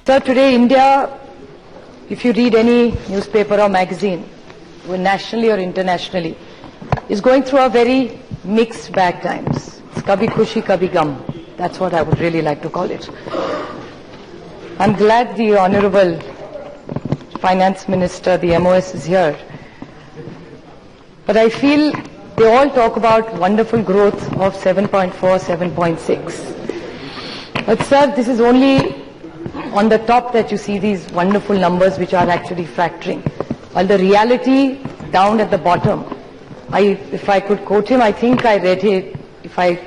So today India, if you read any newspaper or magazine, nationally or internationally, is going through a very mixed bag times. It's kabhi khushi, kabhi gum. That's what I would really like to call it. I'm glad the Honorable Finance Minister, the MOS, is here. But I feel they all talk about wonderful growth of 7.4, 7.6. But sir, this is only on the top that you see these wonderful numbers which are actually factoring. While the reality down at the bottom, if I could quote him, I think I read it,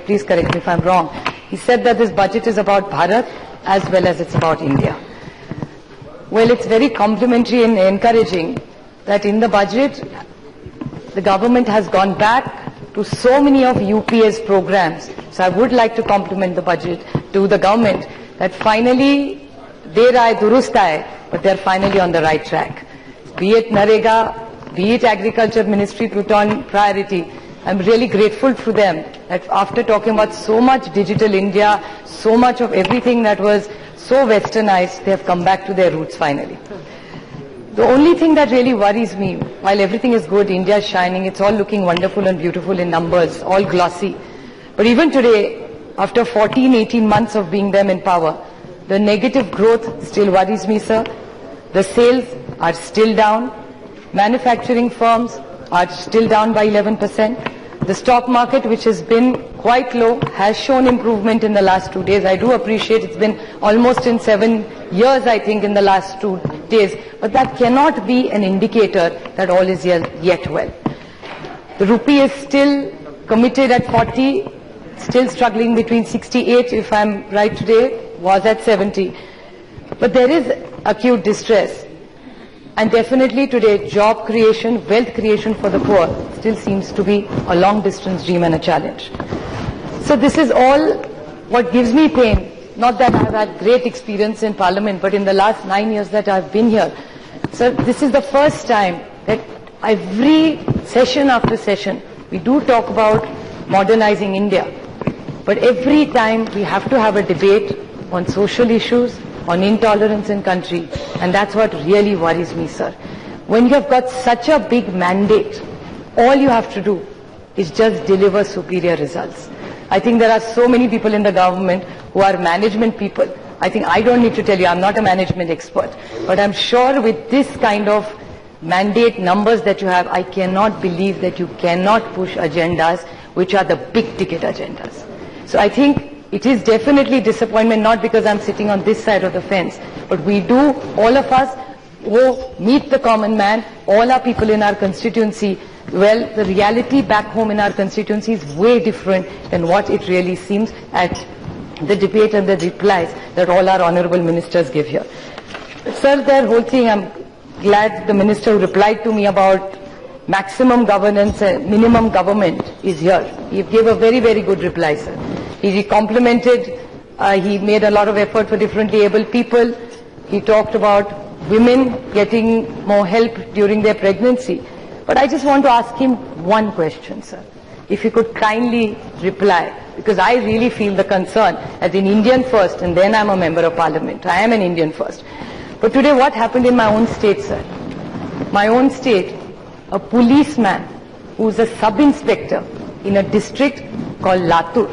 please correct me if I'm wrong. He said that this budget is about Bharat as well as it's about India. Well, it's very complimentary and encouraging that in the budget, the government has gone back to so many of UPA's programs. So I would like to compliment the budget to the government that finally, der aaye durust aaye, but they're finally on the right track. Be it Narega, be it Agriculture Ministry put on priority. I'm really grateful to them that after talking about so much digital India, so much of everything that was so westernized, they have come back to their roots finally. The only thing that really worries me, while everything is good, India is shining, it's all looking wonderful and beautiful in numbers, all glossy. But even today, after 14, 18 months of being them in power, the negative growth still worries me, sir. The sales are still down. Manufacturing firms are still down by 11%. The stock market, which has been quite low, has shown improvement in the last 2 days. I do appreciate it's been almost in 7 years, I think, in the last 2 days. But that cannot be an indicator that all is yet well. The rupee is still committed at 40, still struggling between 68, if I'm right today, was at 70. But there is acute distress. And definitely today, job creation, wealth creation for the poor still seems to be a long-distance dream and a challenge. So this is all what gives me pain. Not that I've had great experience in Parliament, but in the last 9 years that I've been here. So this is the first time that every session after session, we do talk about modernizing India. But every time we have to have a debate on social issues, on intolerance in country, and that's what really worries me, sir. When you have got such a big mandate, all you have to do is just deliver superior results. I think there are so many people in the government who are management people. I think I don't need to tell you, I'm not a management expert, but I'm sure with this kind of mandate numbers that you have, I cannot believe that you cannot push agendas which are the big ticket agendas. So I think it is definitely disappointment, not because I'm sitting on this side of the fence, but we do, all of us who meet the common man, all our people in our constituency, well, the reality back home in our constituency is way different than what it really seems at the debate and the replies that all our honorable ministers give here. Sir, that whole thing, I'm glad the minister who replied to me about maximum governance and minimum government is here. He gave a very, very good reply, sir. He complimented, he made a lot of effort for differently able people. He talked about women getting more help during their pregnancy. But I just want to ask him one question, sir. If he could kindly reply, because I really feel the concern as an Indian first, and then I'm a member of parliament. I am an Indian first. But today what happened in my own state, sir? My own state, a policeman who's a sub-inspector in a district called Latur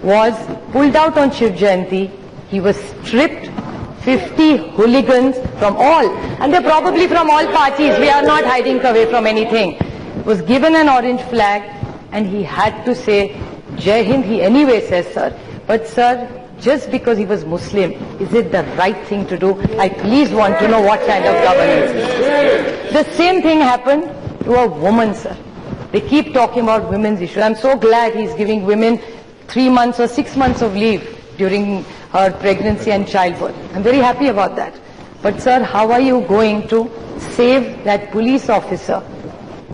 was pulled out on Shiv Jayanti. He was stripped, 50 hooligans from all, and they're probably from all parties, we are not hiding away from anything, was given an orange flag, and he had to say, Jai Hind, he anyway says, sir. But sir, just because he was Muslim, is it the right thing to do? I please want to know what kind of governance. The same thing happened to a woman, sir. They keep talking about women's issues. I'm so glad he's giving women 3 months or 6 months of leave during her pregnancy and childbirth. I'm very happy about that. But sir, how are you going to save that police officer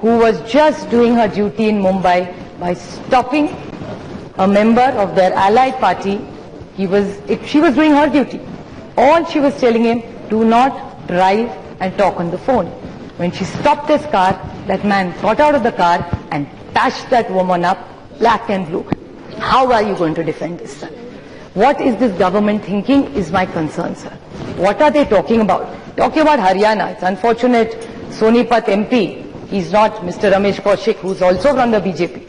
who was just doing her duty in Mumbai by stopping a member of their allied party? She was doing her duty. All she was telling him, do not drive and talk on the phone. When she stopped his car, that man got out of the car and bashed that woman up, black and blue. How are you going to defend this, sir? What is this government thinking is my concern, sir. What are they talking about? Talking about Haryana. It's unfortunate Sonipat MP, he's not Mr. Ramesh Kaushik, who's also from the BJP.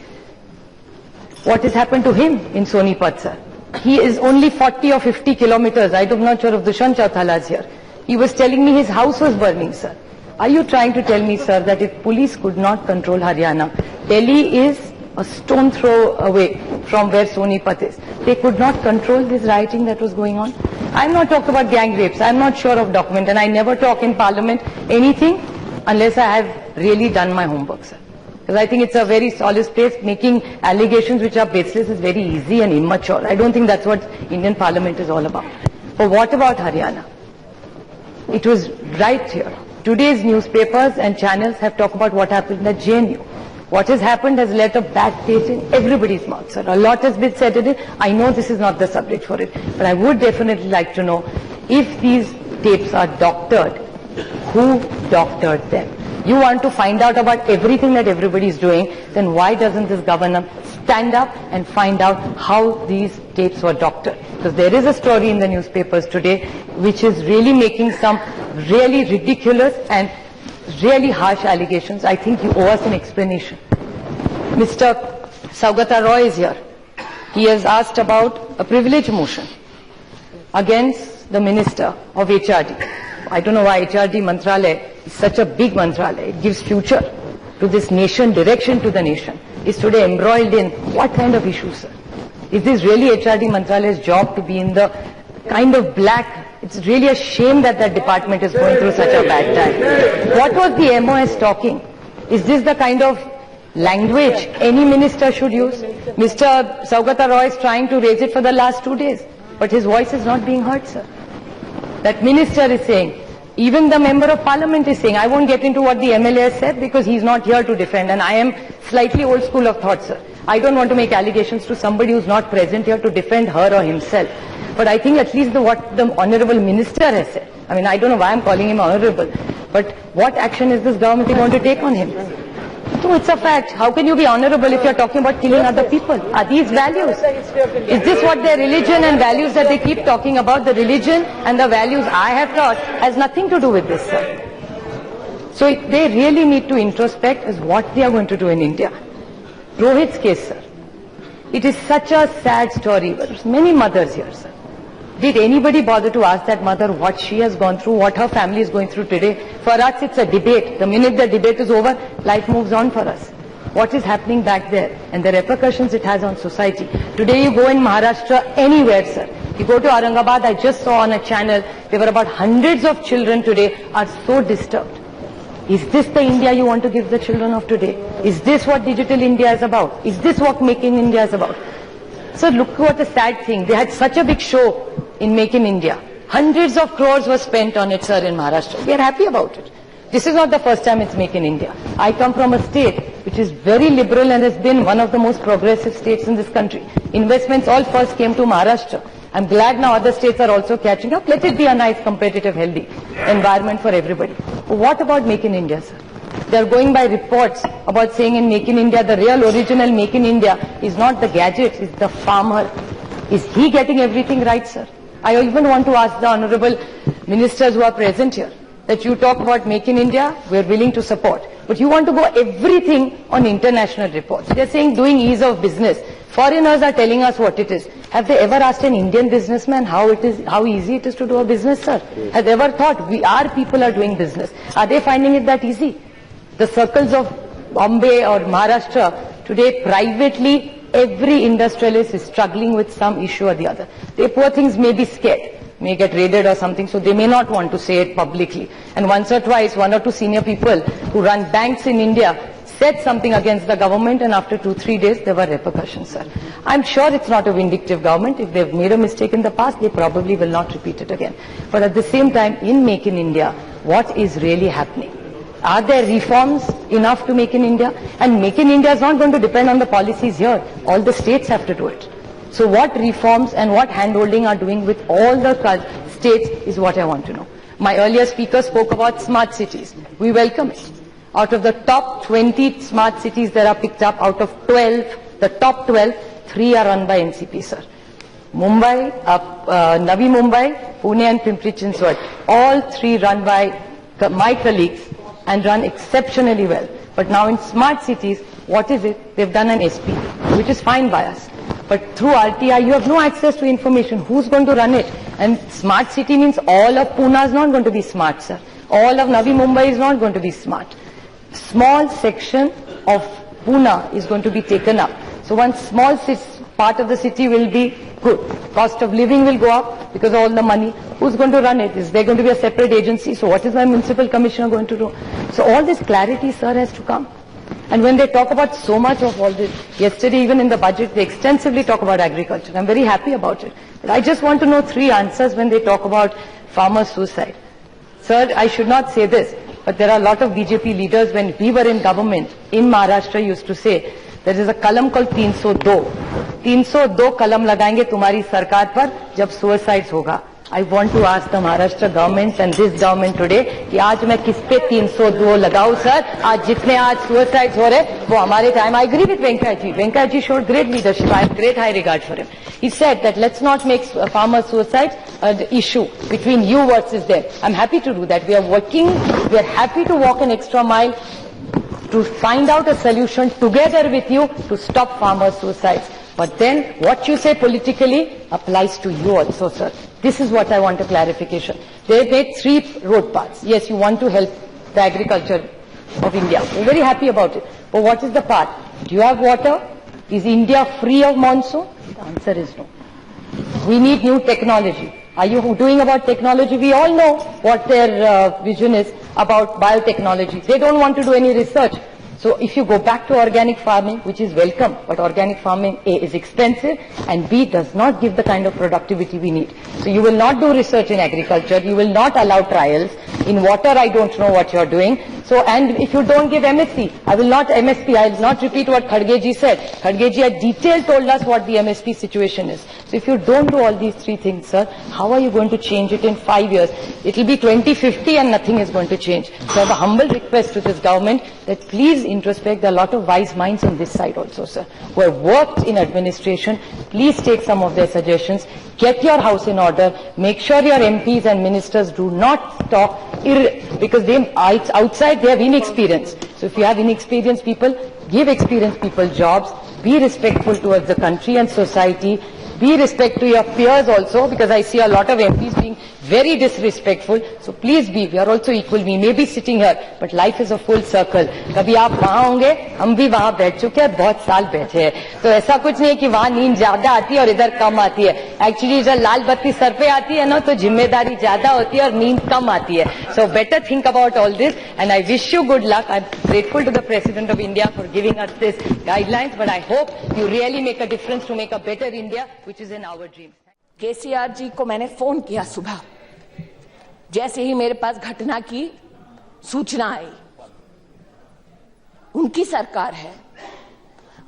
What has happened to him in Sonipat, sir? He is only 40 or 50 kilometers. I'm not sure if Dushyant Chautala is here. He was telling me his house was burning, sir. Are you trying to tell me, sir, that if police could not control Haryana, Delhi is a stone throw away from where Sonipat is. They could not control this rioting that was going on. I'm not talking about gang rapes. I'm not sure of document, and I never talk in Parliament anything unless I have really done my homework, sir. Because I think it's a very solid place. Making allegations which are baseless is very easy and immature. I don't think that's what Indian Parliament is all about. But what about Haryana? It was right here. Today's newspapers and channels have talked about what happened at JNU. What has happened has left a bad taste in everybody's mouth, sir. A lot has been said in it. I know this is not the subject for it, but I would definitely like to know if these tapes are doctored, who doctored them? You want to find out about everything that everybody is doing, then why doesn't this governor stand up and find out how these tapes were doctored? Because there is a story in the newspapers today which is really making some really ridiculous and really harsh allegations. I think you owe us an explanation. Mr. Saugata Roy is here. He has asked about a privilege motion against the Minister of HRD. I don't know why HRD Mantralaya is such a big Mantralaya. It gives future to this nation, direction to the nation. Is today embroiled in what kind of issues, sir? Is this really HRD Mantralaya's job to be in the kind of black? It's really a shame that that department is going through such a bad time. What was the MOS talking? Is this the kind of language any minister should use? Mr. Saugata Roy is trying to raise it for the last 2 days, but his voice is not being heard, sir. That minister is saying, even the member of parliament is saying, I won't get into what the MLA has said because he's not here to defend, and I am slightly old school of thought, sir. I don't want to make allegations to somebody who's not present here to defend her or himself. But I think at least what the honorable minister has said, I mean, I don't know why I'm calling him honorable, but what action is this government going to take on him? So it's a fact. How can you be honorable if you're talking about killing other people? Are these values? Is this what their religion and values that they keep talking about? The religion and the values I have taught has nothing to do with this, sir. So they really need to introspect as what they are going to do in India. Rohit's case, sir. It is such a sad story. There's many mothers here, sir. Did anybody bother to ask that mother what she has gone through, what her family is going through today? For us, it's a debate. The minute the debate is over, life moves on for us. What is happening back there and the repercussions it has on society. Today you go in Maharashtra, anywhere, sir. You go to Aurangabad, I just saw on a channel, there were about hundreds of children today are so disturbed. Is this the India you want to give the children of today? Is this what Digital India is about? Is this what Make in India is about? So look what a sad thing. They had such a big show in Make in India. Hundreds of crores were spent on it, sir, in Maharashtra. We are happy about it. This is not the first time it's Make in India. I come from a state which is very liberal and has been one of the most progressive states in this country. Investments all first came to Maharashtra. I'm glad now other states are also catching up. Let it be a nice, competitive, healthy environment for everybody. But what about Make in India, sir? They're going by reports about saying in Make in India, the real original Make in India is not the gadgets, it's the farmer. Is he getting everything right, sir? I even want to ask the honorable ministers who are present here, that you talk about Make in India, we're willing to support. But you want to go everything on international reports. They're saying doing ease of business. Foreigners are telling us what it is. Have they ever asked an Indian businessman how easy it is to do a business, sir? Have they ever thought our people are doing business? Are they finding it that easy? The circles of Bombay or Maharashtra, today privately, every industrialist is struggling with some issue or the other. They poor things may be scared, may get raided or something, so they may not want to say it publicly. And once or twice, one or two senior people who run banks in India said something against the government, and after 2-3 days, there were repercussions, sir. I'm sure it's not a vindictive government. If they've made a mistake in the past, they probably will not repeat it again. But at the same time, in Make in India, what is really happening? Are there reforms enough to Make in India? And Make in India is not going to depend on the policies here. All the states have to do it. So what reforms and what handholding are doing with all the states is what I want to know. My earlier speaker spoke about smart cities. We welcome it. Out of the top 20 smart cities that are picked up, out of 12, the top 12, 3 are run by NCP, sir. Mumbai, Navi Mumbai, Pune and Pimpri-Chinchwad, all three run by my colleagues and run exceptionally well. But now in smart cities, what is it? They've done an SP, which is fine by us. But through RTI, you have no access to information. Who's going to run it? And smart city means all of Pune is not going to be smart, sir. All of Navi Mumbai is not going to be smart. Small section of Pune is going to be taken up. So one small part of the city will be good. Cost of living will go up because of all the money. Who's going to run it? Is there going to be a separate agency? So what is my municipal commissioner going to do? So all this clarity, sir, has to come. And when they talk about so much of all this, yesterday even in the budget, they extensively talk about agriculture. I'm very happy about it. But I just want to know three answers when they talk about farmer suicide. Sir, I should not say this, but there are a lot of BJP leaders when we were in government in Maharashtra used to say, there is a kalam called 302. 302 kalam lagayenge tumhari sarkar par jab suicides hoga. I want to ask the Maharashtra government and this government today कि आज मैं किस पे 302 लगाऊं sir. आज जितने आज suicides हो रहे वो हमारे time. I agree with Venkaya ji. Venkaya ji showed great leadership. I have great high regard for him. He said that let's not make farmer suicides an issue between you versus them. I'm happy to do that. We are working. We are happy to walk an extra mile to find out a solution together with you to stop farmer suicides. But then what you say politically applies to you also, sir. This is what I want a clarification. They made 3 road paths. Yes, you want to help the agriculture of India. We're very happy about it. But what is the path? Do you have water? Is India free of monsoon? The answer is no. We need new technology. Are you doing about technology? We all know what their vision is about biotechnology. They don't want to do any research. So if you go back to organic farming, which is welcome, but organic farming A is expensive and B does not give the kind of productivity we need. So you will not do research in agriculture, you will not allow trials. In water, I don't know what you're doing. So, and if you don't give MSP, I will not repeat what Khadge ji said. Khadge ji had detailed told us what the MSP situation is. So if you don't do all these 3 things, sir, how are you going to change it in 5 years? It will be 2050 and nothing is going to change. So I have a humble request to this government that please introspect. There are a lot of wise minds on this side also, sir, who have worked in administration. Please take some of their suggestions. Get your house in order. Make sure your MPs and ministers do not talk because they outside they have inexperience. So if you have inexperienced people, give experienced people jobs. Be respectful towards the country and society. Be respect to your peers also, because I see a lot of MPs being very disrespectful. So please be, we are also equal. We may be sitting here, but life is a full circle. कभी आप वहाँ होंगे, हम भी वहाँ बैठ चुके हैं, बहुत साल बैठे हैं. तो ऐसा कुछ नहीं है कि वहाँ नींद ज्यादा आती है और इधर कम आती है. Actually जब लाल बत्ती सर पे आती है ना, तो जिम्मेदारी ज्यादा होती है और नींद कम आती है. So better think about all this, and I wish you good luck. I'm grateful to the President of India for giving us this guidelines, but I hope you really make a difference to make a better India, which is in our dreams. KCR जी को मैंने phone किया सुबह, जैसे ही मेरे पास घटना की सूचना आई. उनकी सरकार है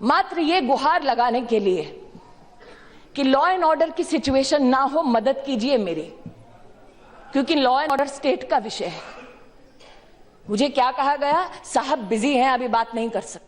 मात्र ये गुहार लगाने के लिए कि लॉ एंड ऑर्डर की सिचुएशन ना हो, मदद कीजिए मेरी, क्योंकि लॉ एंड ऑर्डर स्टेट का विषय है. मुझे क्या कहा गया, साहब बिजी हैं, अभी बात नहीं कर सकते.